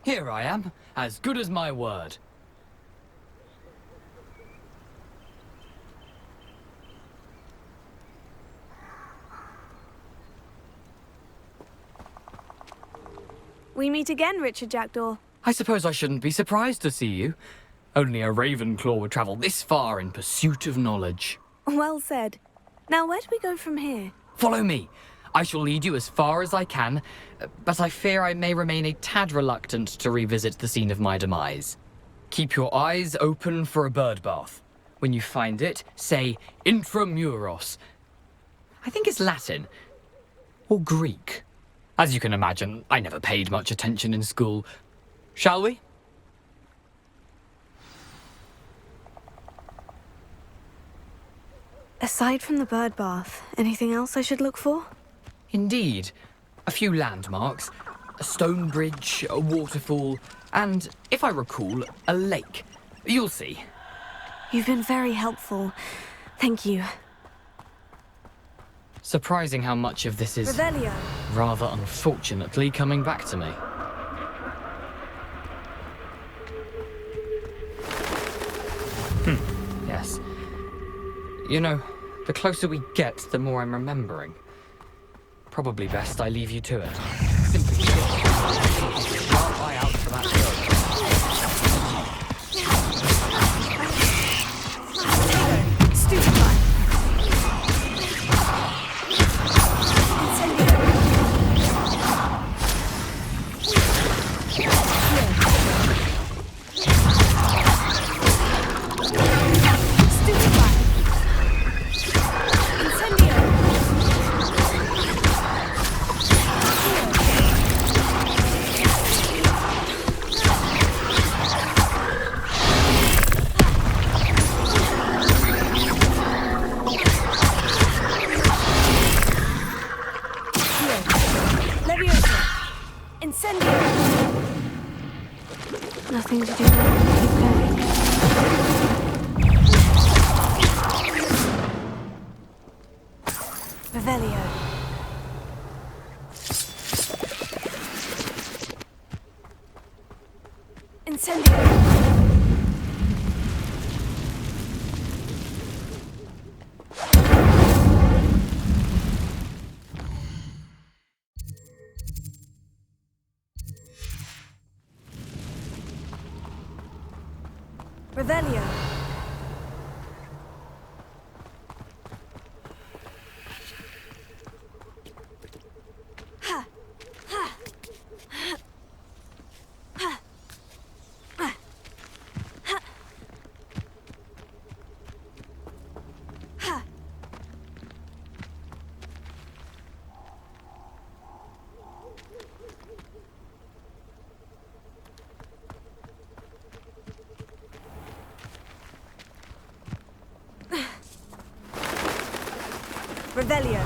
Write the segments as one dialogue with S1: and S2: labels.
S1: Here I am, as good as my word.
S2: We meet again, Richard Jackdaw.
S1: I suppose I shouldn't be surprised to see you. Only a Ravenclaw would travel this far in pursuit of knowledge.
S2: Well said. Now, where do we go from here?
S1: Follow me. I shall lead you as far as I can, but I fear I may remain a tad reluctant to revisit the scene of my demise. Keep your eyes open for a bird bath. When you find it, say intramuros. I think it's Latin. Or Greek. As you can imagine, I never paid much attention in school. Shall we?
S2: Aside from the bird bath, anything else I should look for?
S1: Indeed. A few landmarks, a stone bridge, a waterfall, and, if I recall, a lake. You'll see.
S2: You've been very helpful. Thank you.
S1: Surprising how much of this is,
S2: Revelio.
S1: rather unfortunately, coming back to me. Yes. You know, the closer we get, the more I'm remembering. Probably best I leave you to it. Simply keep your eye out for that bird.
S2: Stupefy. Nothing to do now. Keep going. Revelio. Incendio. Revelio. Revelio.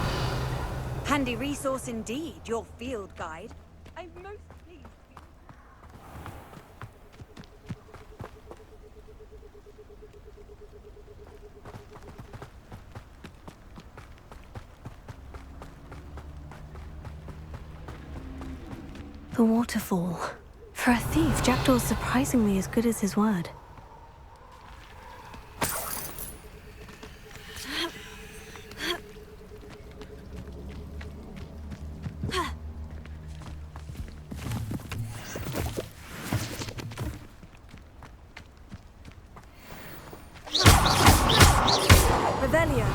S3: Handy resource indeed, your field guide. I'm most pleased.
S2: The waterfall. For a thief, Jackdaw's surprisingly as good as his word. Revelio.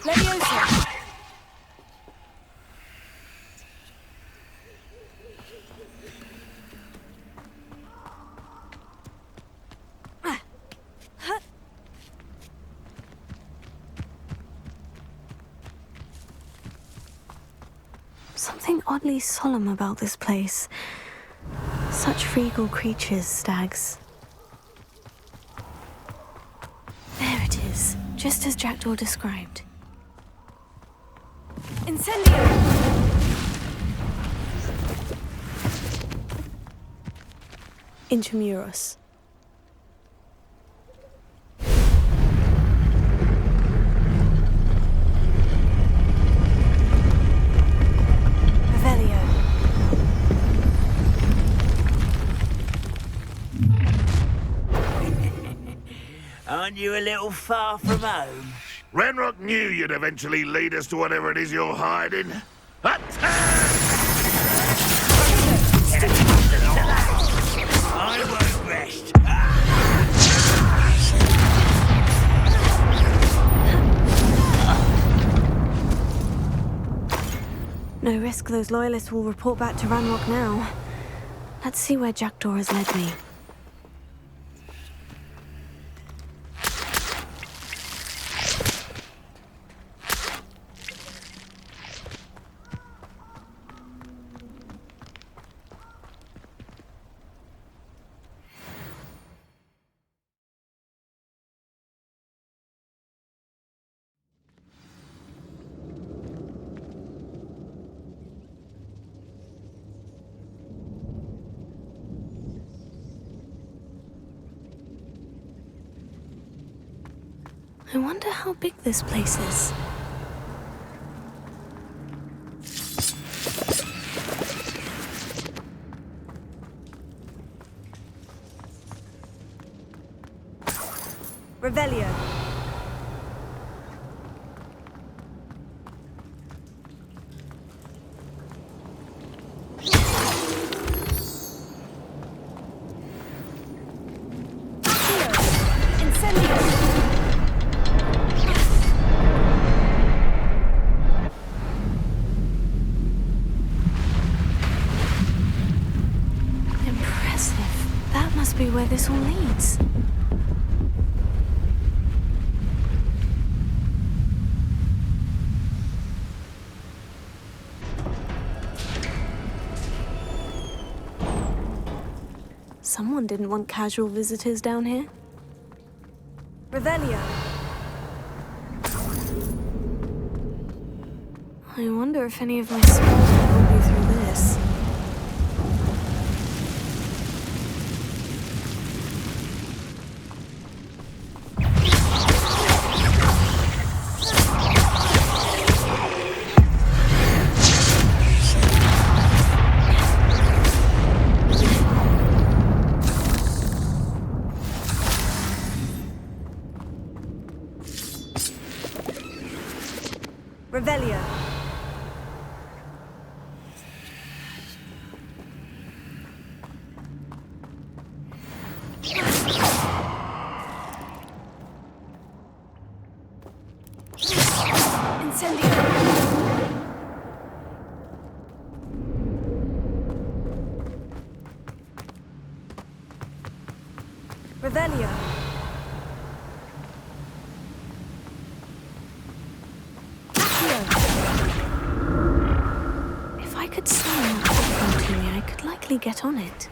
S2: Leviosa. Something oddly solemn about this place. Such regal creatures, stags. There it is, just as Jackdaw described. Incendio! Intramuros.
S4: Aren't you a little far from home?
S5: Ranrock knew you'd eventually lead us to whatever it is you're hiding. Attack!
S4: I won't rest.
S2: No risk those loyalists will report back to Ranrock now. Let's see where Jackdaw has led me. I wonder how big this place is.
S3: Revelio.
S2: Impressive. That must be where this all leads. Someone didn't want casual visitors down here.
S3: Revelio.
S2: I wonder if any of my spells will help me through this.
S3: Revelio. Incendio. Revelio.
S2: If I could summon that Pokemon to me, I could likely get on it.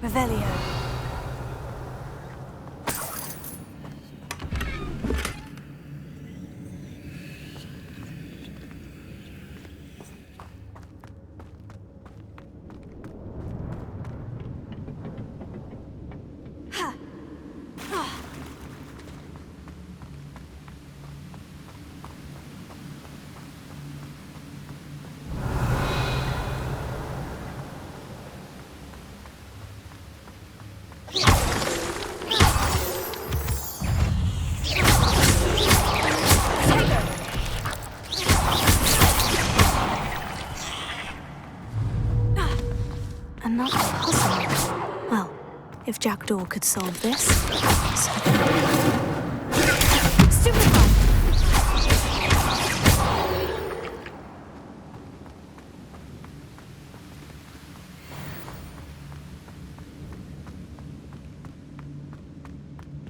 S3: Revelio.
S2: Another puzzle. Well, if Jackdaw could solve this, so
S3: Stupefy.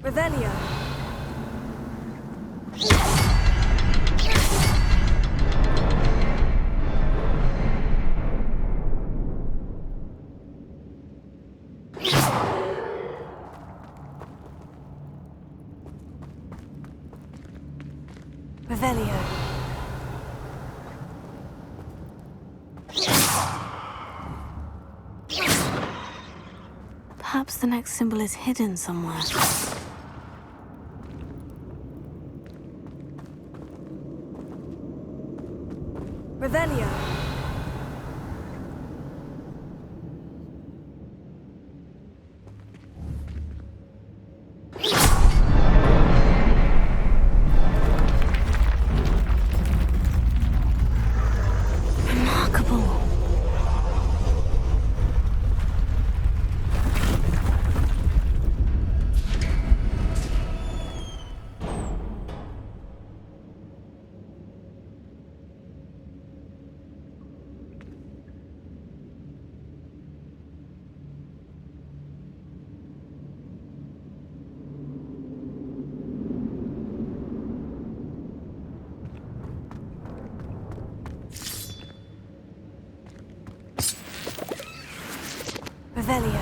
S3: Revelio. Revelio.
S2: Perhaps the next symbol is hidden somewhere.
S3: Revelio.
S2: Remarkable.
S3: Revelio.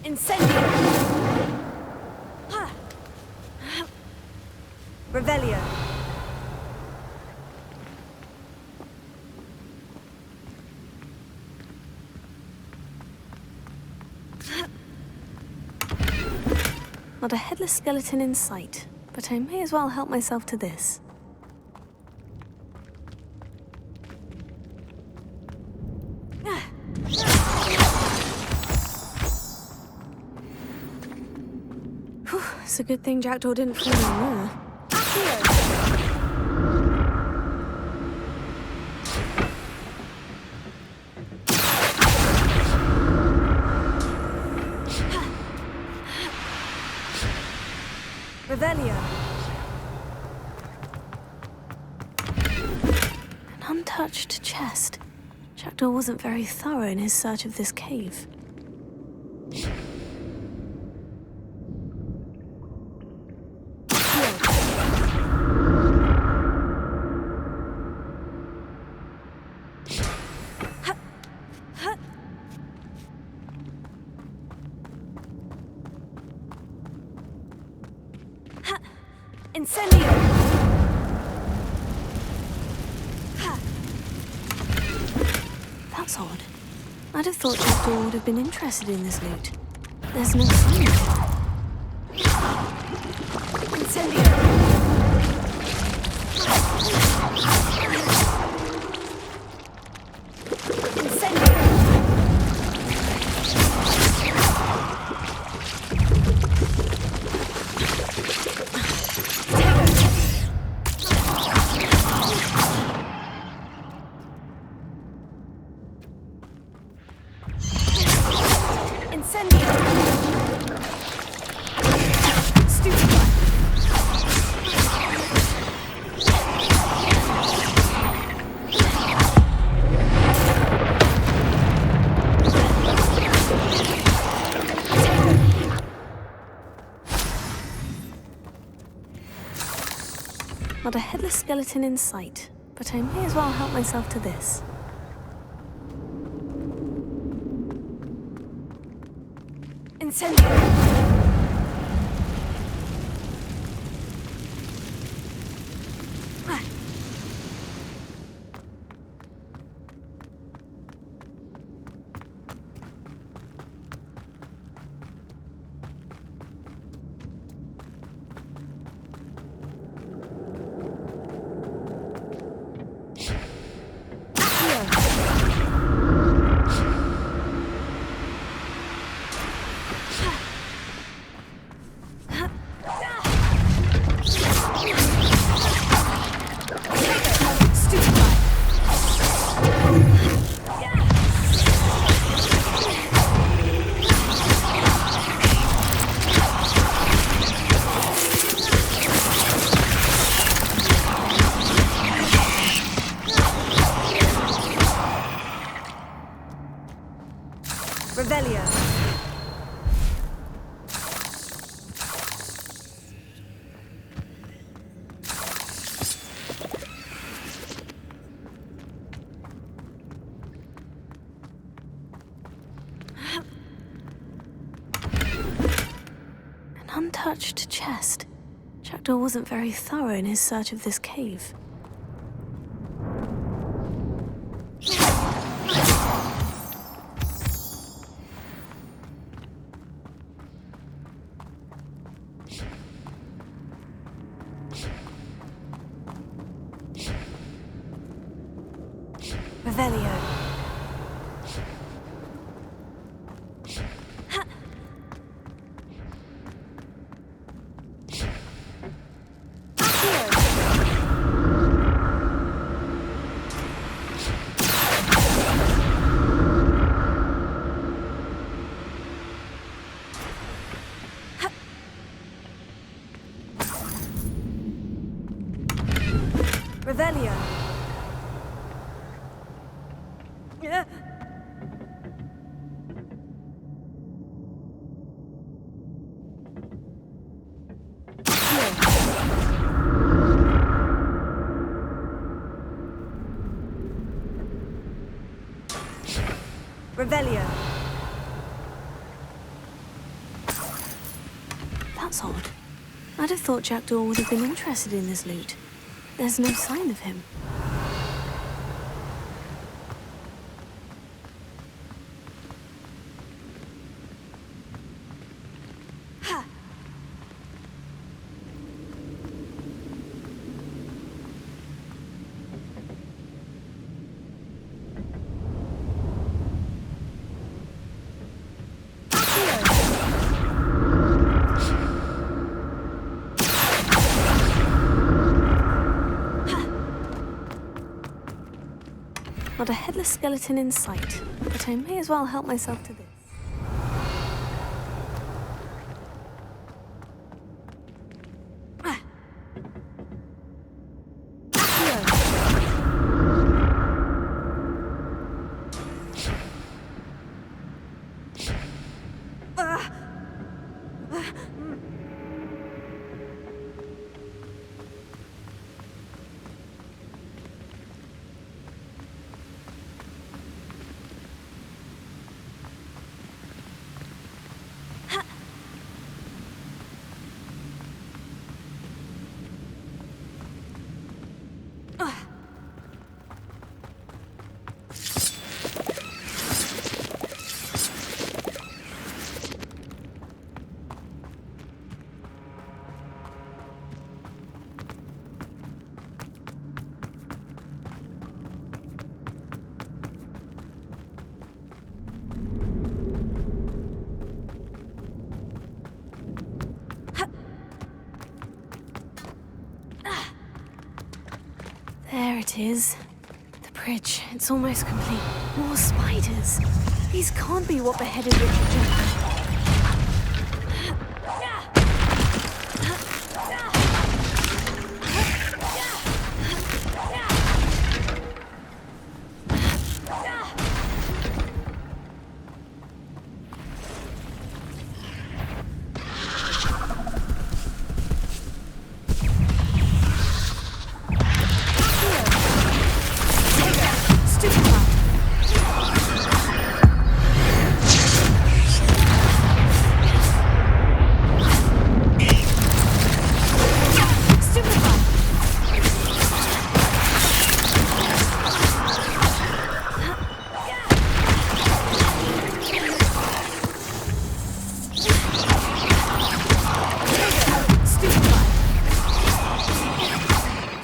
S3: Incendio. Ha. Revelio.
S2: Not a headless skeleton in sight, but I may as well help myself to this. Whew, it's a good thing Jackdaw didn't fall in there.
S3: Revelio.
S2: An untouched chest. Jackdaw wasn't very thorough in his search of this cave.
S3: Incendio.
S2: That's odd. I'd have thought Jackdaw would have been interested in this loot. There's no sign of it.
S3: Incendio. Incendio. Incendio. Stupefy.
S2: Not a headless skeleton in sight, but I may as well help myself to this.
S3: Incendio. Revelio.
S2: untouched chest. Jackdaw wasn't very thorough in his search of this cave. Revelio. Revelio. Revelio. That's odd. I'd have thought Jackdaw would have been interested in this loot. There's no sign of him. Not a headless skeleton in sight, but I may as well help myself to this. There it is. The bridge. It's almost complete. More spiders. These can't be what beheaded Richard did.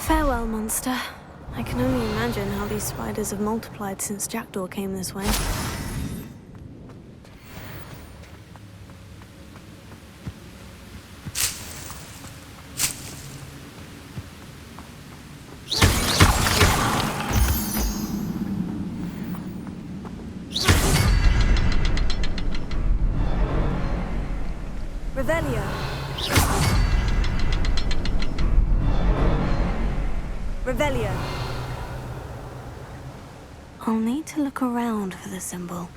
S2: Farewell, monster. I can only imagine how these spiders have multiplied since Jackdaw came this way. Revelio. Revelio. I'll need to look around for the symbol.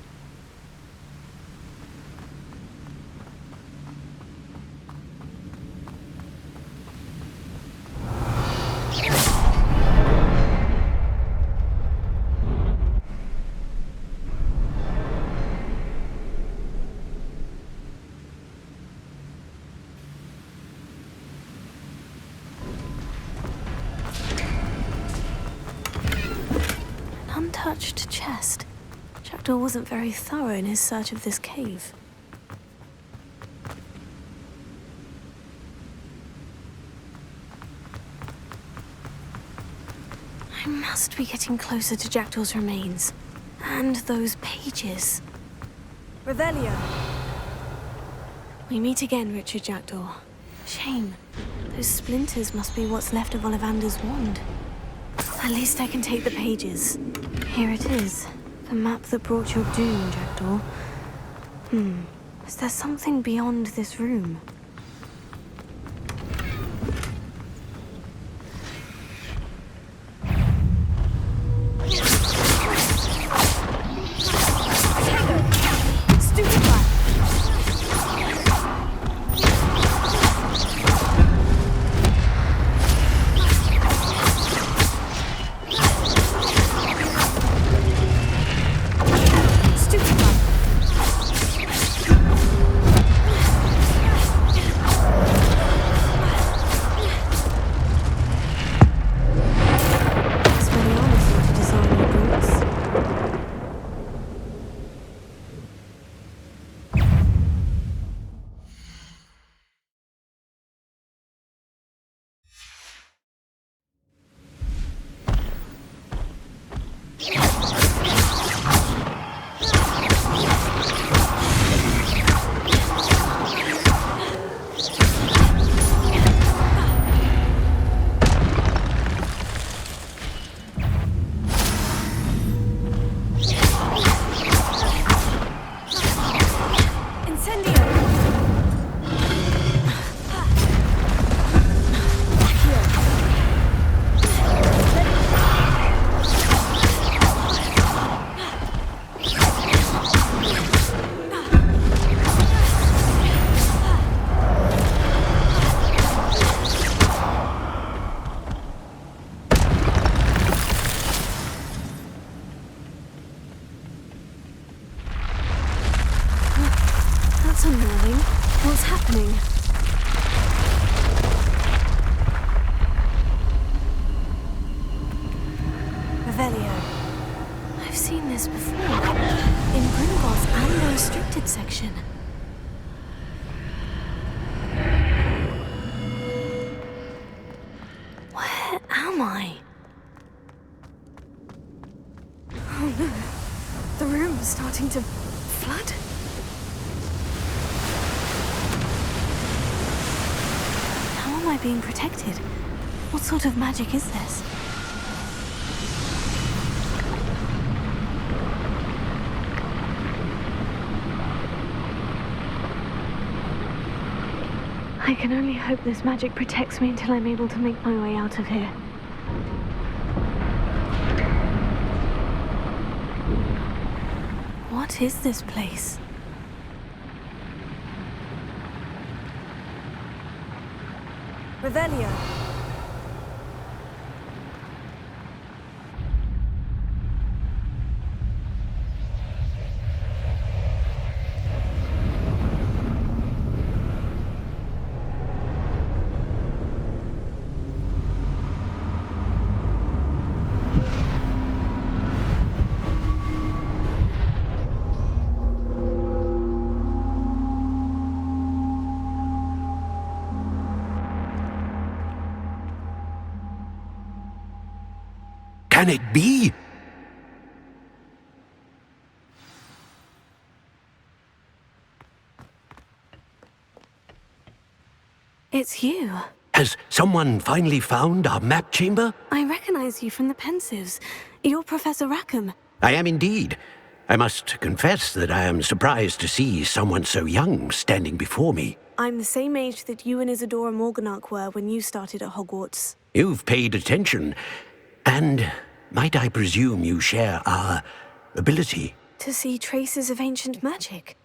S2: untouched chest. Jackdaw wasn't very thorough in his search of this cave. I must be getting closer to Jackdaw's remains. And those pages.
S3: Revelio.
S2: We meet again, Richard Jackdaw. Shame. Those splinters must be what's left of Ollivander's wand. At least I can take the pages. Here it is. The map that brought your doom, Jackdaw. Is there something beyond this room? That's unnerving. What's happening? Revelio. I've seen this before. In Gringotts and the restricted section. Where am I? Oh no. The room's starting to flood. How am I being protected? What sort of magic is this? I can only hope this magic protects me until I'm able to make my way out of here. What is this place?
S3: Revelio.
S6: Can it be?
S2: It's you.
S6: Has someone finally found our map chamber?
S2: I recognize you from the Pensives. You're Professor Rackham.
S6: I am indeed. I must confess that I am surprised to see someone so young standing before me.
S2: I'm the same age that you and Isadora Morganach were when you started at Hogwarts.
S6: You've paid attention, and might I presume you share our ability?
S2: To see traces of ancient magic?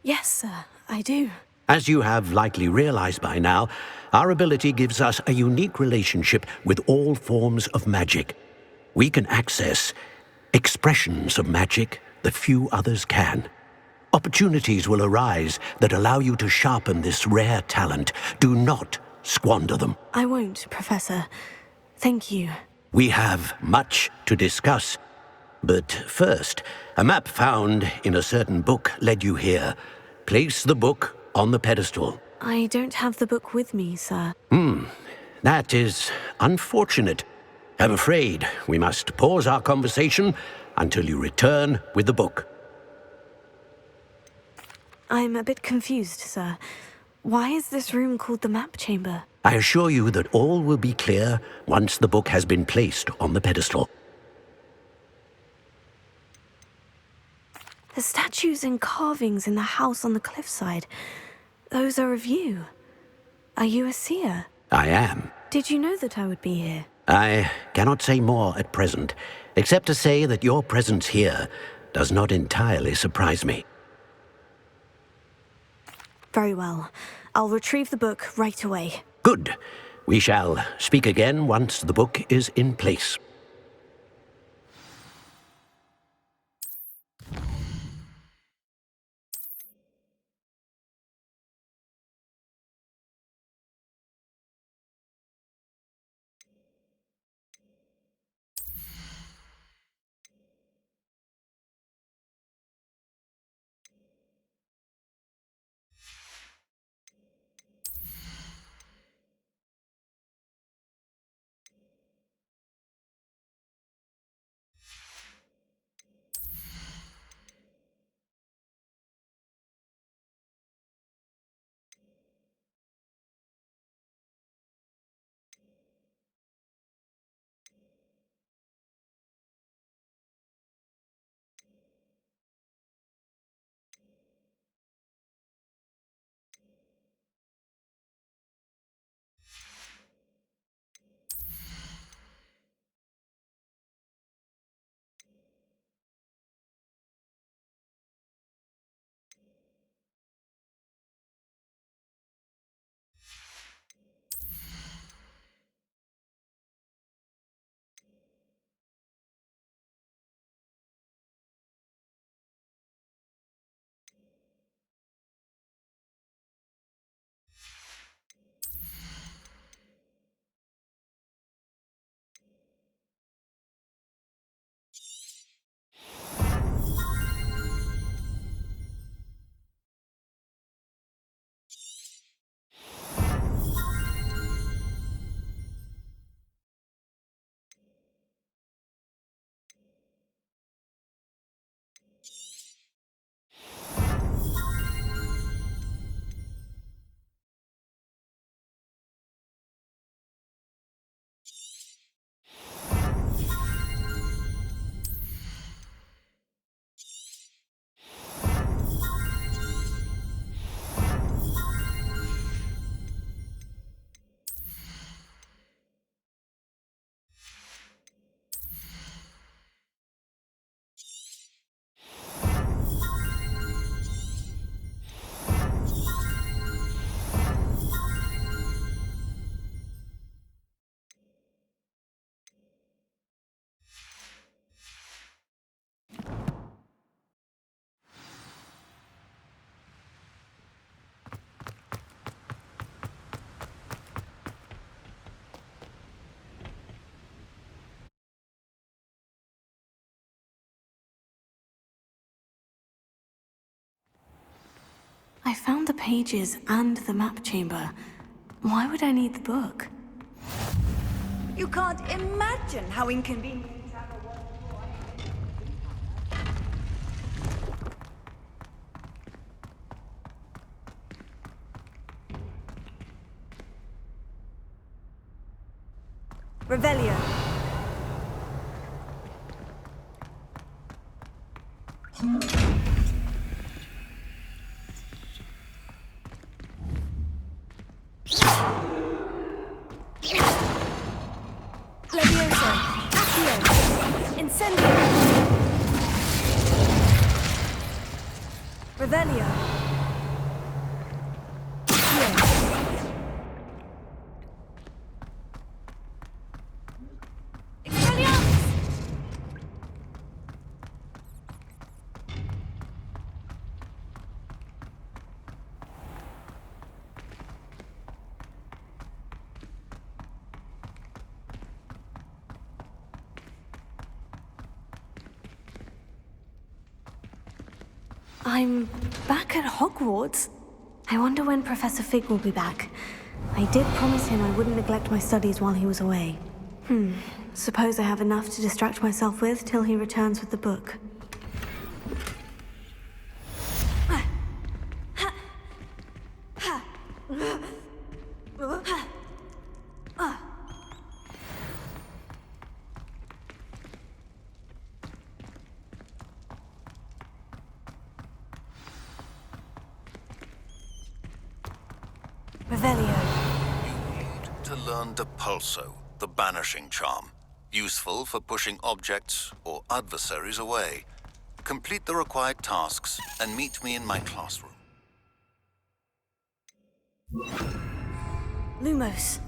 S2: Yes, sir, I do.
S6: As you have likely realized by now, our ability gives us a unique relationship with all forms of magic. We can access expressions of magic that few others can. Opportunities will arise that allow you to sharpen this rare talent. Do not squander them.
S2: I won't, Professor. Thank you.
S6: We have much to discuss, But first, a map found in a certain book led you here. Place the book on the pedestal.
S2: I don't have the book with me, sir.
S6: That is unfortunate. I'm afraid we must pause our conversation until you return with the book.
S2: I'm a bit confused, sir. Why is this room called the map chamber?
S6: I assure you that all will be clear once the book has been placed on the pedestal.
S2: The statues and carvings in the house on the cliffside, those are of you. Are you a seer?
S6: I am.
S2: Did you know that I would be here?
S6: I cannot say more at present, except to say that your presence here does not entirely surprise me.
S2: Very well. I'll retrieve the book right away.
S6: Good. We shall speak again once the book is in place.
S2: I found the pages and the map chamber. Why would I need the book?
S3: You can't imagine how inconvenient. Revelio. Levioso. Accio. Incendio. Revelio.
S2: I'm back at Hogwarts. I wonder when Professor Fig will be back. I did promise him I wouldn't neglect my studies while he was away. Suppose I have enough to distract myself with till he returns with the book. Revelio.
S7: To learn Depulso, the banishing charm. Useful for pushing objects or adversaries away. Complete the required tasks and meet me in my classroom.
S2: Lumos.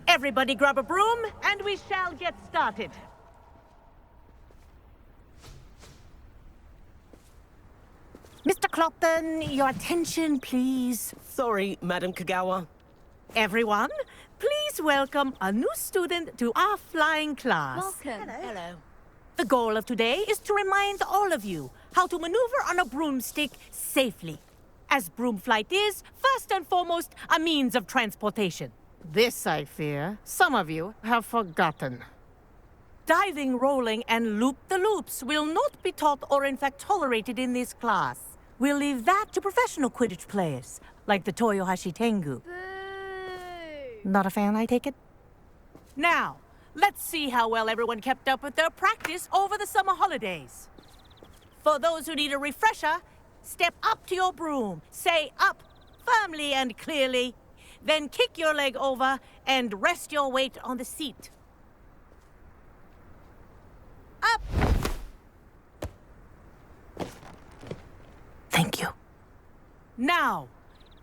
S8: Everybody grab a broom, and we shall get started. Mr. Clopton, your attention, please.
S9: Sorry, Madam Kagawa.
S8: Everyone, please welcome a new student to our flying class.
S2: Welcome.
S9: Hello.
S8: The goal of today is to remind all of you how to maneuver on a broomstick safely. As broom flight is, first and foremost, a means of transportation. This, I fear, some of you have forgotten. Diving, rolling, and loop-the-loops will not be taught or in fact tolerated in this class. We'll leave that to professional Quidditch players, like the Toyohashi Tengu. Not a fan, I take it? Now, let's see how well everyone kept up with their practice over the summer holidays. For those who need a refresher, step up to your broom, say up firmly and clearly, then kick your leg over and rest your weight on the seat. Up! Thank you. Now,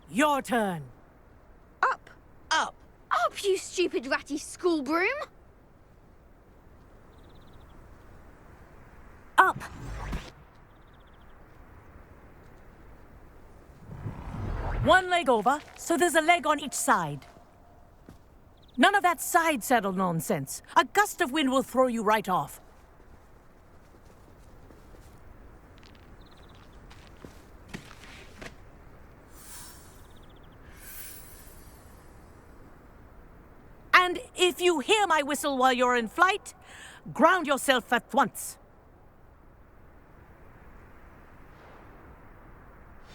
S8: your turn.
S10: Up!
S9: Up!
S10: Up, you stupid ratty school broom!
S2: Up!
S8: One leg over, so there's a leg on each side. None of that side saddle nonsense. A gust of wind will throw you right off. And if you hear my whistle while you're in flight, ground yourself at once.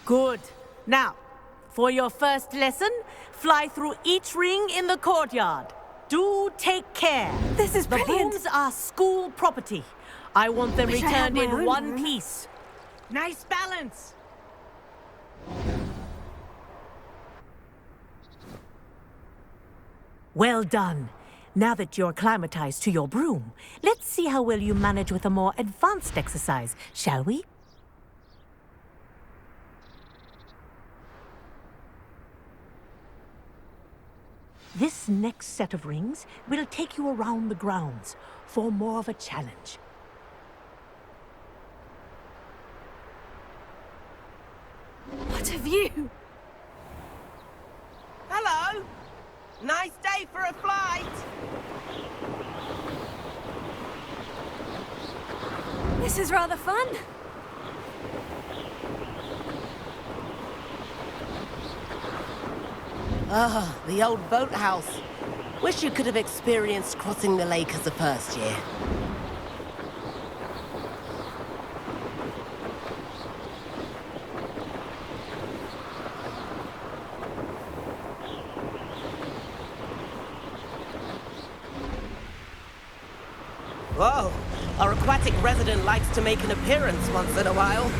S8: Good. Now, for your first lesson, fly through each ring in the courtyard. Do take care.
S2: This is brilliant.
S8: The brooms are school property. I want them
S2: Wish I had
S8: returned
S2: my
S8: in
S2: own
S8: one
S2: broom.
S8: piece. Nice balance. Well done. Now that you're acclimatized to your broom, let's see how well you manage with a more advanced exercise, shall we? This next set of rings will take you around the grounds for more of a challenge.
S2: What a view!
S9: Hello! Nice day for a flight!
S2: This is rather fun.
S9: Ah, the old boathouse. Wish you could have experienced crossing the lake as a first year. Whoa, our aquatic resident likes to make an appearance once in a while.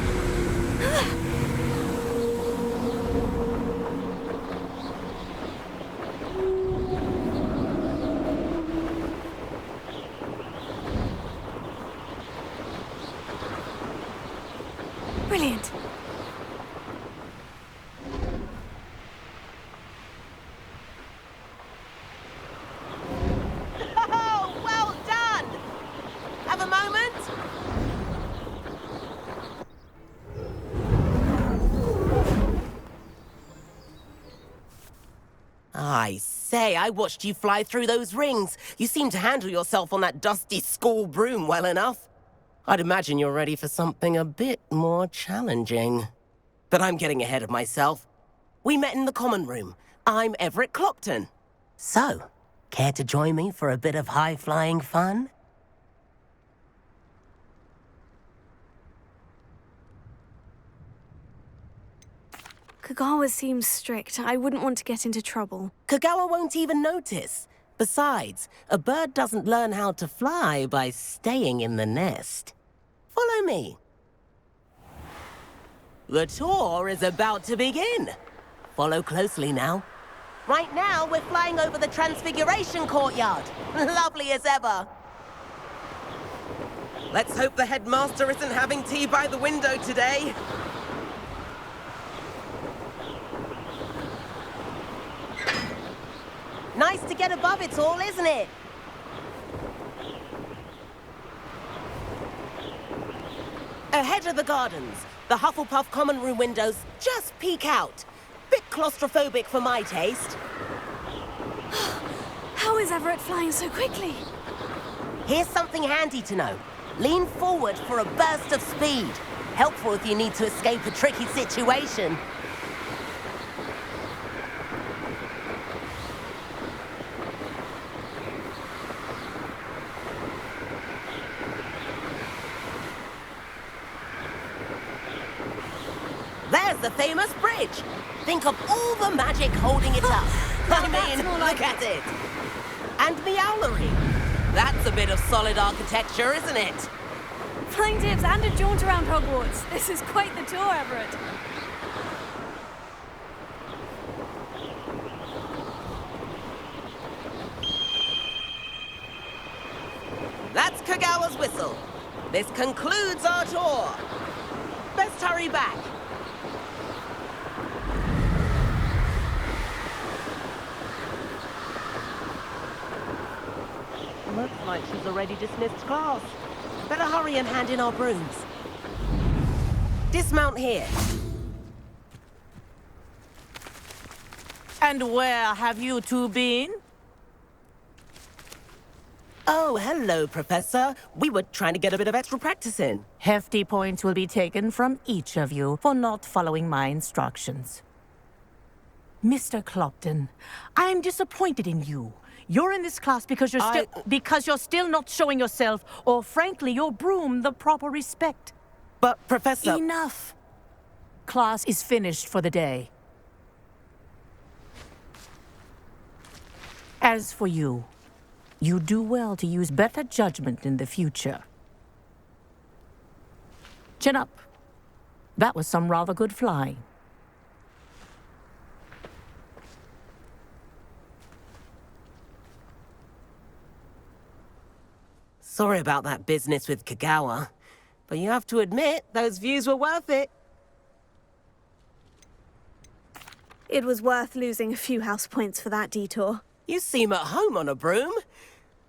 S2: Brilliant.
S9: Oh, well done! Have a moment? I say, I watched you fly through those rings. You seem to handle yourself on that dusty school broom well enough. I'd imagine you're ready for something a bit more challenging. But I'm getting ahead of myself. We met in the common room. I'm Everett Clopton. So, care to join me for a bit of high-flying fun?
S2: Kagawa seems strict. I wouldn't want to get into trouble.
S9: Kagawa won't even notice. Besides, a bird doesn't learn how to fly by staying in the nest. Follow me. The tour is about to begin. Follow closely now. Right now, we're flying over the Transfiguration Courtyard. Lovely as ever. Let's hope the headmaster isn't having tea by the window today. Nice to get above it all, isn't it? Ahead of the gardens, the Hufflepuff common room windows just peek out. Bit claustrophobic for my taste.
S2: How is Everett flying so quickly?
S9: Here's something handy to know. Lean forward for a burst of speed. Helpful if you need to escape a tricky situation. There's the famous bridge. Think of all the magic holding it up. I mean, look at it. And the owlery. That's a bit of solid architecture, isn't it?
S2: Flying tips and a jaunt around Hogwarts. This is quite the tour, Everett.
S9: That's Kagawa's whistle. This concludes our tour. Best hurry back. Looks like she's already dismissed class. Better hurry and hand in our brooms. Dismount here.
S8: And where have you two been?
S9: Oh, hello, Professor. We were trying to get a bit of extra practice in.
S8: Hefty points will be taken from each of you for not following my instructions. Mr. Clopton, I'm disappointed in you. You're in this class because you're still not showing yourself, or frankly, your broom the proper respect.
S9: But, Professor...
S8: Enough. Class is finished for the day. As for you, you do well to use better judgment in the future. Chin up. That was some rather good flying.
S9: Sorry about that business with Kagawa, but you have to admit, those views were worth it.
S2: It was worth losing a few house points for that detour.
S9: You seem at home on a broom.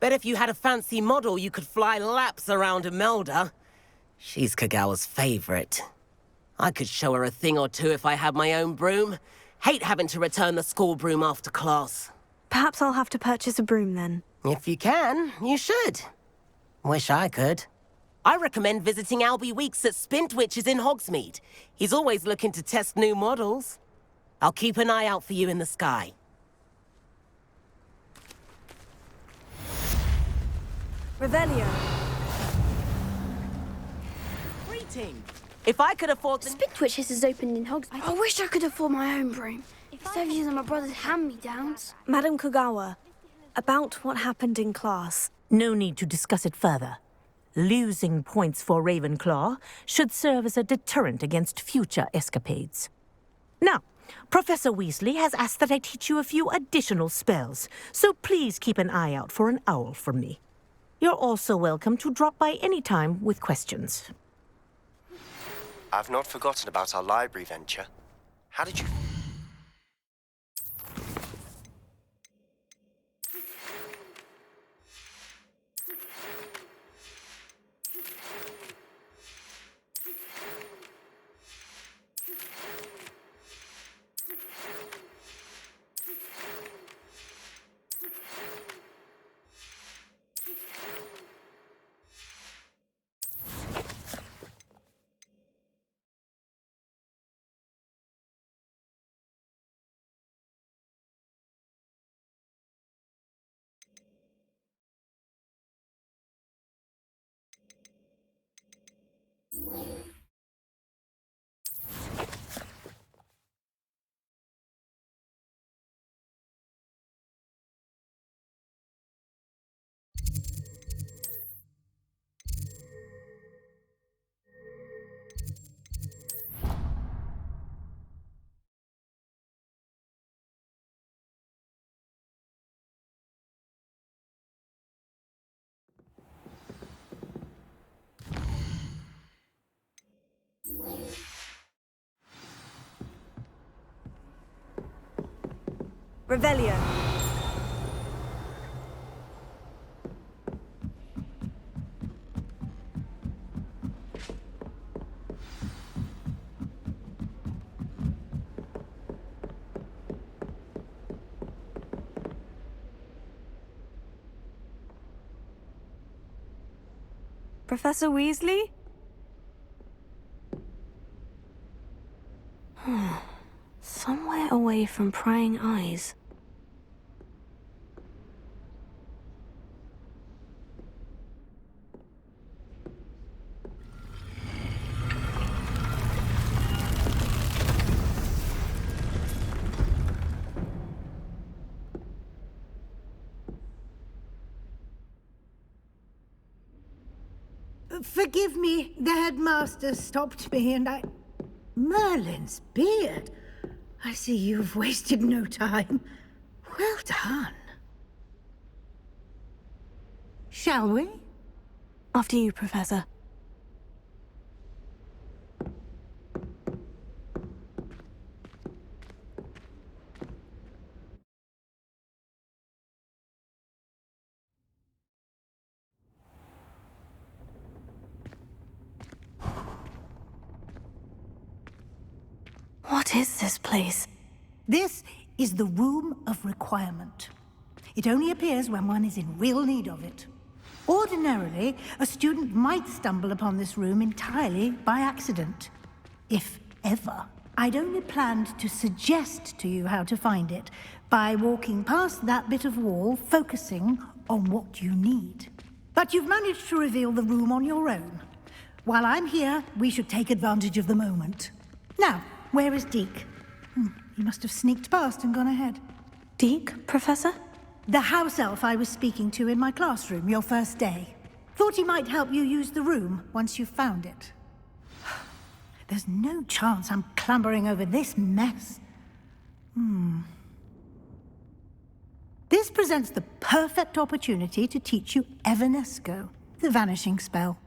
S9: Bet if you had a fancy model, you could fly laps around Imelda. She's Kagawa's favorite. I could show her a thing or two if I had my own broom. Hate having to return the school broom after class.
S2: Perhaps I'll have to purchase a broom then.
S9: If you can, you should. Wish I could. I recommend visiting Albie Weeks at Spintwitches in Hogsmeade. He's always looking to test new models. I'll keep an eye out for you in the sky.
S2: Revelio.
S9: Greeting. If I could afford the...
S10: Spitwitches is opened in Hogwarts. I wish I could afford my own broom. Instead of using my brother's hand-me-downs.
S2: Madam Kogawa, about what happened in class.
S8: No need to discuss it further. Losing points for Ravenclaw should serve as a deterrent against future escapades. Now, Professor Weasley has asked that I teach you a few additional spells, so please keep an eye out for an owl from me. You're also welcome to drop by any time with questions.
S11: I've not forgotten about our library venture. How did you...
S2: Revelio. Professor Weasley? Somewhere away from prying eyes.
S12: Forgive me, the headmaster stopped me and I... Merlin's beard. I see you've wasted no time. Well done. Shall we?
S2: After you, Professor. What is this place?
S12: This is the Room of Requirement. It only appears when one is in real need of it. Ordinarily, a student might stumble upon this room entirely by accident. If ever. I'd only planned to suggest to you how to find it by walking past that bit of wall, focusing on what you need. But you've managed to reveal the room on your own. While I'm here, we should take advantage of the moment. Now, where is Deke? He must have sneaked past and gone ahead.
S2: Deke, Professor?
S12: The house elf I was speaking to in my classroom your first day. Thought he might help you use the room once you found it. There's no chance I'm clambering over this mess. This presents the perfect opportunity to teach you Evanesco, the vanishing spell.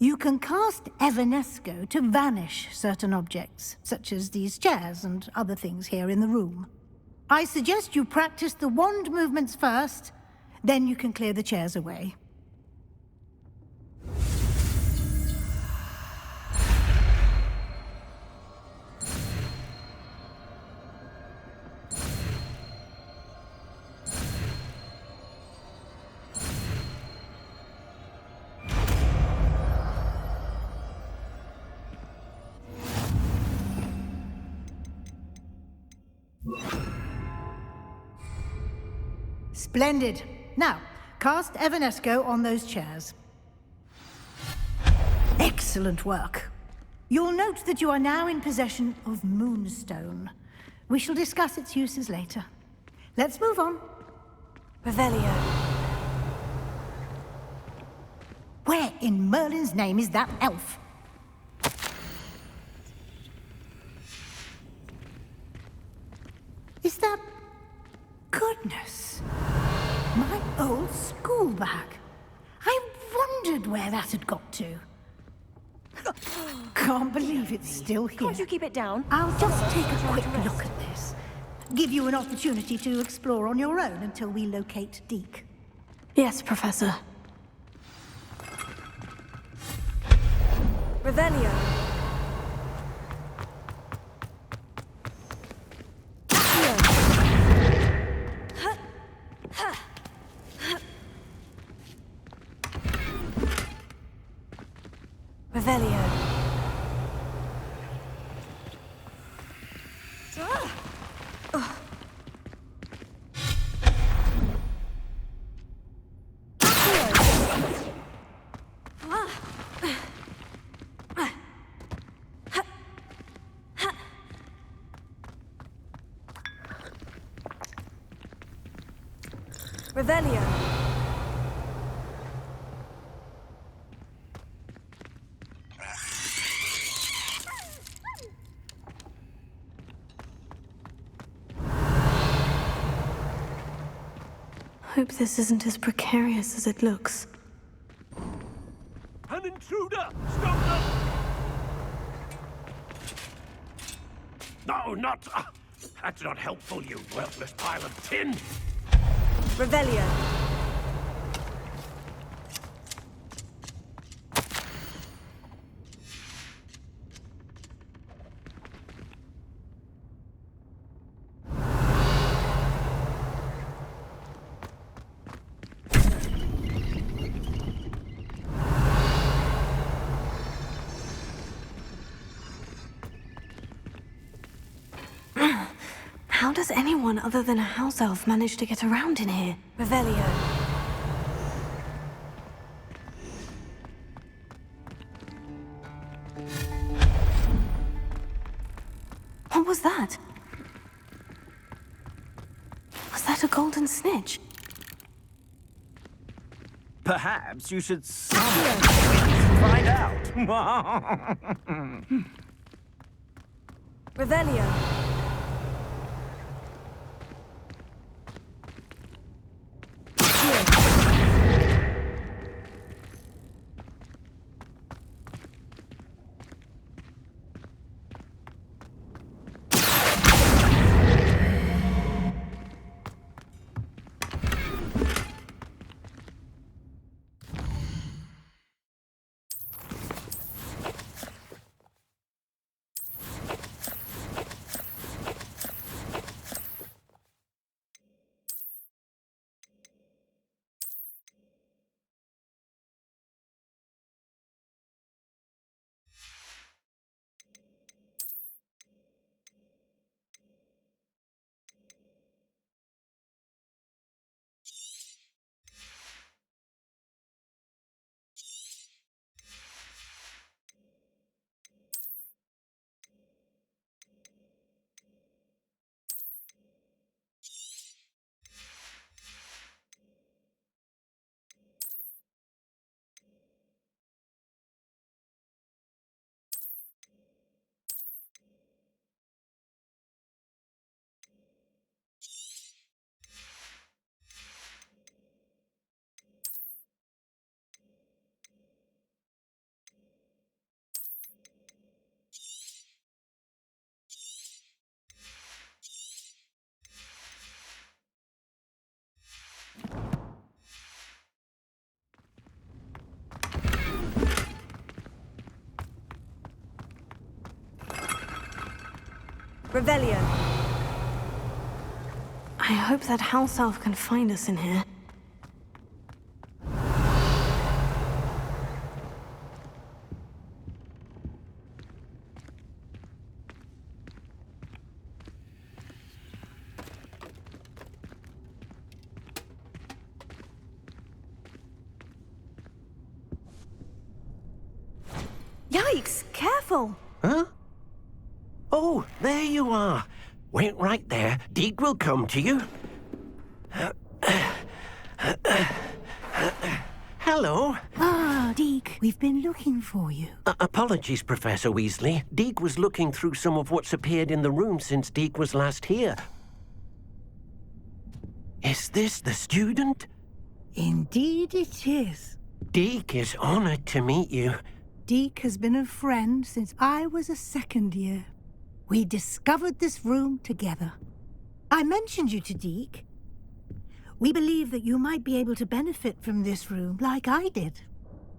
S12: You can cast Evanesco to vanish certain objects, such as these chairs and other things here in the room. I suggest you practice the wand movements first, then you can clear the chairs away. Splendid. Now, Cast Evanesco on those chairs. Excellent work. You'll note that you are now in possession of Moonstone. We shall discuss its uses later. Let's move on.
S2: Revelio.
S12: Where in Merlin's name is that elf? Is that... Goodness. My old school bag. I wondered where that had got to. Can't believe it's still here.
S3: Can't you keep it down?
S12: I'll just take a quick look at this. Give you an opportunity to explore on your own until we locate Deke.
S2: Yes, Professor.
S3: Revelio.
S2: Revelio.
S3: Revelio.
S2: Hope this isn't as precarious as it looks.
S5: An intruder! Stop them! No, not... that's not helpful, you worthless pile of tin!
S3: Revelio.
S2: How does anyone other than a house elf manage to get around in here?
S3: Revelio.
S2: What was that? Was that a golden snitch?
S13: Perhaps you should summon to find out.
S3: Revelio. Revelio.
S2: I hope that house elf can find us in here. careful.
S6: Huh? Oh, there you are. Wait right there. Deke will come to you. Hello.
S12: Ah, Deke, we've been looking for you.
S6: Apologies, Professor Weasley. Deke was looking through some of what's appeared in the room since Deke was last here. Is this the student?
S12: Indeed it is.
S6: Deke is honored to meet you.
S12: Deke has been a friend since I was a second year. We discovered this room together. I mentioned you to Deke. We believe that you might be able to benefit from this room like I did.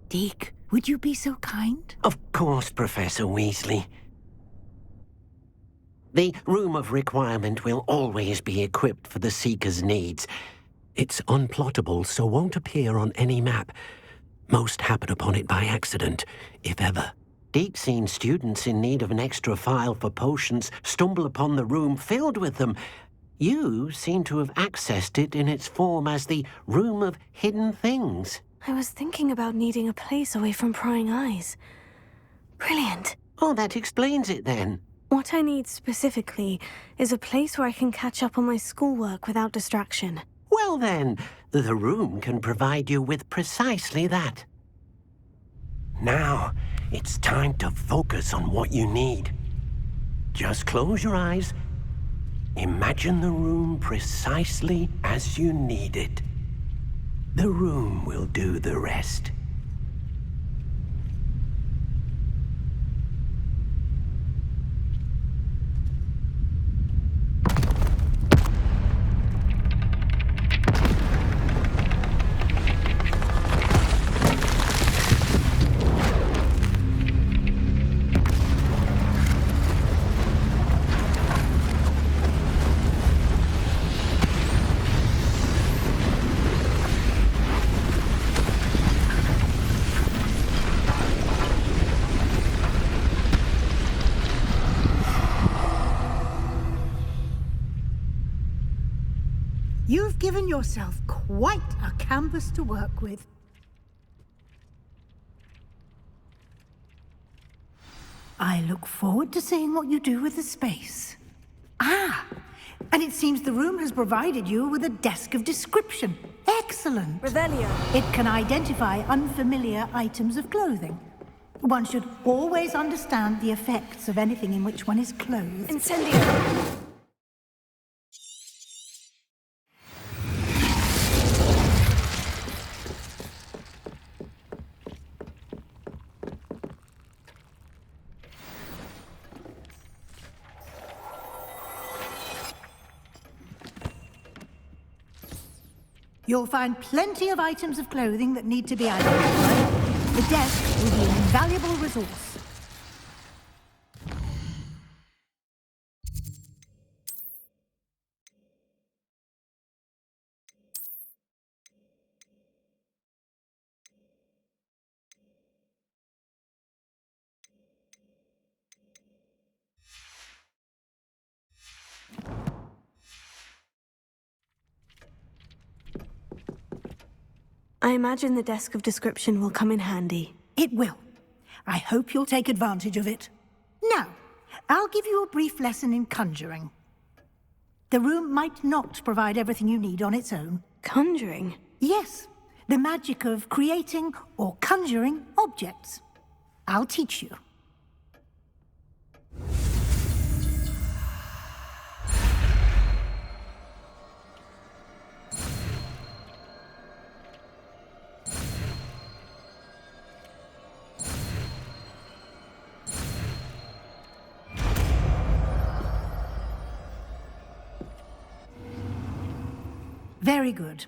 S12: Deke, would you be so kind?
S6: Of course, Professor Weasley. The Room of Requirement will always be equipped for the Seeker's needs. It's unplottable, so won't appear on any map. Most happen upon it by accident, if ever. Deke's seen students in need of an extra file for potions stumble upon the room filled with them. You seem to have accessed it in its form as the Room of Hidden Things.
S2: I was thinking about needing a place away from prying eyes. Brilliant.
S6: Oh, that explains it then.
S2: What I need specifically is a place where I can catch up on my schoolwork without distraction.
S6: Well then, the room can provide you with precisely that. Now, it's time to focus on what you need. Just close your eyes. Imagine the room precisely as you need it. The room will do the rest.
S12: You've given yourself quite a canvas to work with. I look forward to seeing what you do with the space. Ah, and it seems the room has provided you with a desk of description. Excellent.
S2: Revelio.
S12: It can identify unfamiliar items of clothing. One should always understand the effects of anything in which one is clothed.
S2: Incendio.
S12: You'll find plenty of items of clothing that need to be identified. The desk will be an invaluable resource.
S2: I imagine the desk of description will come in handy.
S12: It will. I hope you'll take advantage of it. Now, I'll give you a brief lesson in conjuring. The room might not provide everything you need on its own.
S2: Conjuring?
S12: Yes, the magic of creating or conjuring objects. I'll teach you. Very good.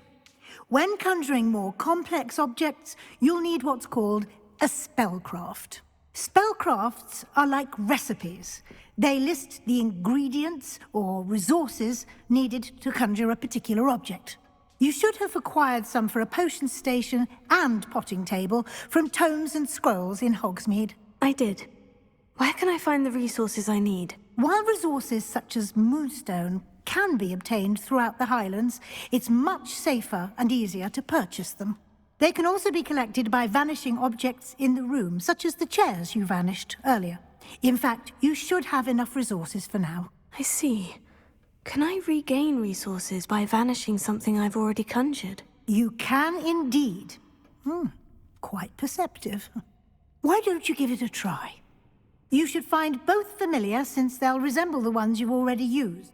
S12: When conjuring more complex objects, you'll need what's called a spellcraft. Spellcrafts are like recipes. They list the ingredients or resources needed to conjure a particular object. You should have acquired some for a potion station and potting table from tomes and scrolls in Hogsmeade.
S2: I did. Where can I find the resources I need?
S12: While resources such as moonstone can be obtained throughout the Highlands, it's much safer and easier to purchase them. They can also be collected by vanishing objects in the room, such as the chairs you vanished earlier. In fact, you should have enough resources for now.
S2: I see. Can I regain resources by vanishing something I've already conjured?
S12: You can indeed. Quite perceptive. Why don't you give it a try? You should find both familiar, since they'll resemble the ones you've already used.